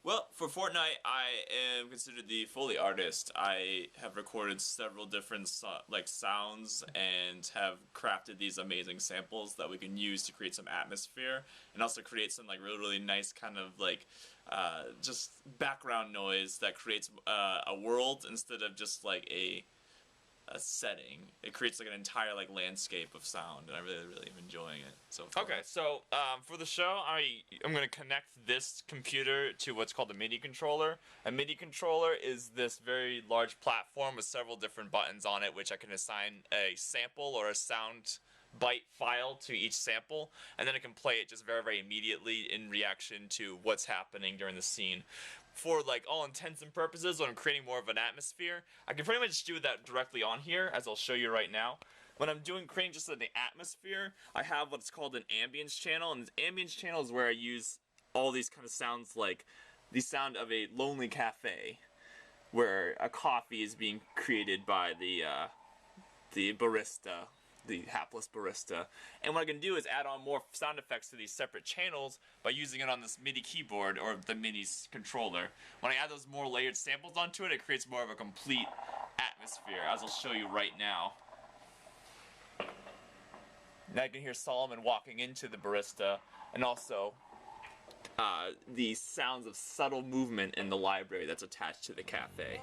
Well, for FortNight, I am considered the Foley Artist. I have recorded several different sounds and have crafted these amazing samples that we can use to create some atmosphere and also create some really nice kind of just background noise that creates a world instead of just a setting. It creates an entire landscape of sound, and I really am enjoying it so far. Okay, so for the show, I'm going to connect this computer to what's called a MIDI controller. A MIDI controller is this very large platform with several different buttons on it, which I can assign a sample or a sound byte file to each sample, and then it can play it just very immediately in reaction to what's happening during the scene. For all intents and purposes, when I'm creating more of an atmosphere, I can pretty much do that directly on here, as I'll show you right now. When I'm creating just an atmosphere, I have what's called an ambience channel, and this ambience channel is where I use all these kind of sounds, like the sound of a lonely cafe, where a coffee is being created by the barista, the hapless barista. And what I can do is add on more sound effects to these separate channels by using it on this MIDI keyboard or the MIDI controller. When I add those more layered samples onto it, it creates more of a complete atmosphere, as I'll show you right now. Now you can hear Solomon walking into the barista, and also the sounds of subtle movement in the library that's attached to the cafe.